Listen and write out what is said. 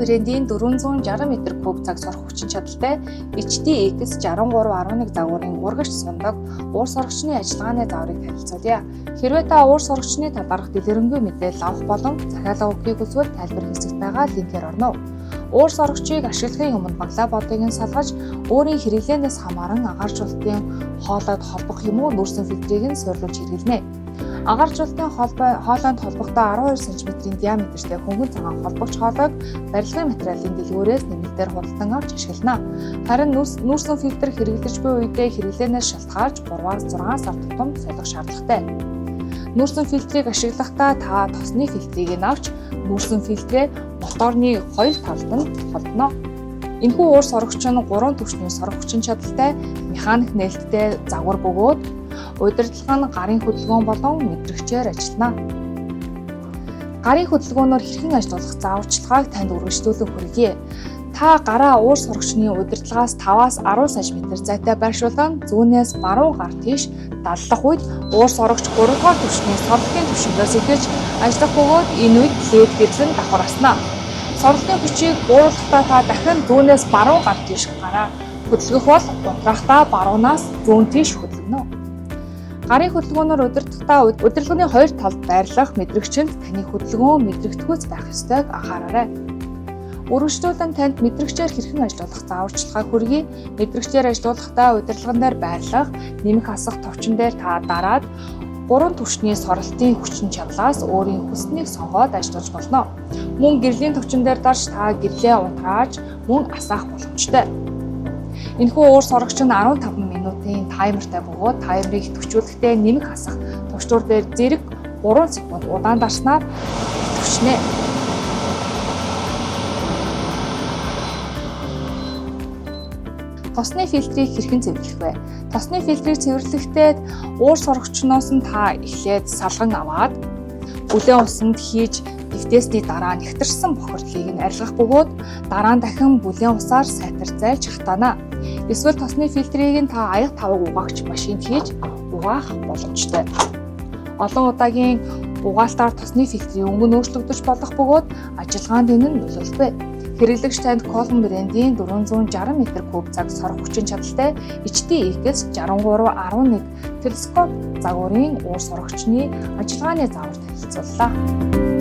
брендийн 460 м3 цаг сорох хүчин чадалтай HDX 6311 загварын урагш сундаг уур сорогчны ажиллагааны зааврыг танилцуулъя. Хэрвээ та уур сорогчны талаарх дэлгэрэнгүй мэдээлэл авах болон захиалга өгөхийг хүсвэл тайлбар хэсэгт байгаа линкээр орно. Уур сорогчийг ашиглахын өмнө баглаа бодыг нь салгаж, өөрийн хэрэглээнээс хамааран агааржуулалтын хоолойд холбох юм уу нүүрсэн фильтрийг нь суйрлуулж хэрэглэнэ. Агааржуулалтын хоолойд холбохдоо 12 см-ийн диаметртэй хөнгөн цагаан холбогч хоолойг барилгын материалын дэлгүүрээс нэмэлтээр худалдан авч ашиглана. Харин нүүрсэн фильтр хэрэглэж буй үедээ хэрэглээнээс шалтгаалж 3-6 сар тутам солих шаардлагатай. Нүүрсэн фильтрийг ашиглахдаа та тосны фильтрийг нь авч нүүрсэн фильтрээ моторны хоёр талд нь холдоно. Энэхүү уур сорогч нь 3 түвшний сорох хүчин чадалтай механик нээлттэй загвар бөгөөд удирдлага нь гарын хөдөлгөөн болон мэдрэгчээр ажиллана. Гарын хөдөлгөөнөөр хэрхэн ажиллах зааварчилгааг танд үргэлжлүүлэн хүргье. Та гараа уур сорогчны удирдлагаас 5-аас 10 см зайтай байршуулан зүүнээс баруун гар тийш даллах үед уур сорогч 3-р түвшний сорлогын түвшиндээ сэтгэж ажиллах бөгөөд энэ үед лед гэрлэн давхар аснаа. Сорлогын хүчийг бууруулахдаа та дахин зүүнээс баруун гар тийш гараа хөдөлгөх бол унтрахдаа баруунаас зүүн тийш хөдөлгөнө. Гарын хөдөлгөөнөөр удирдахдаа удирдлагын хоёр талд байрлах мэдрэгчэнд таны хөдөлгөөн мэдрэгдэхүйц байх ёстойг анхаараарай. Үргэлжлүүлэн танд мэдрэгчээр хэрхэн ажиллах зааварчилгааг хүргье. Мэдрэгчээр ажиллахдаа удирдлаган дээр байрлах, нэмэх асах товчон дээр та дараад 3 түвшний соролтын хүчин чадлаас өөрийн хүснэг сонгоод ажиллаж болно. Мөн гэрлийн товчон дээр дарж та гэрлээ унтрааж мөн асаах боломжтой. Энэхүү уур сорогч нь 15 минутын таймертай бөгөөд таймерыг төвчүүлэхдээ нэмэх асах товчдуур дээр зэрэг 3 секунд удаан дарснаар төвчнэ. Тосны фильтрийг хэрхэн цэвэрлэх вэ? Тосны фильтрийг цэвэрлэхдээ уур сорогчноос нь та эхлээд салган аваад бүлээн усанд хийж эвдээсний дараа нэгтэрсэн бохирдлыг нь арилгах бөгөөд дараа нь дахин бүлээн усаар сайтар зайлж хатаана. Эсвэл тосны фильтрийг нь та аяг тавг угаагч машинд хийж угаах боломжтой. Олон удаагийн угаалтаар тосны фильтрийн өнгө нь өөрчлөгдөж болох бөгөөд ажиллагаанд энэ нь нөлөөлөхгүй. Хэрэглэгч танд Colon брендийн 460 м3 цаг сорох хүчин чадалтай HDX 6311 телескоп загварын уур сорогчны ажиллагааны заавар танилцууллаа.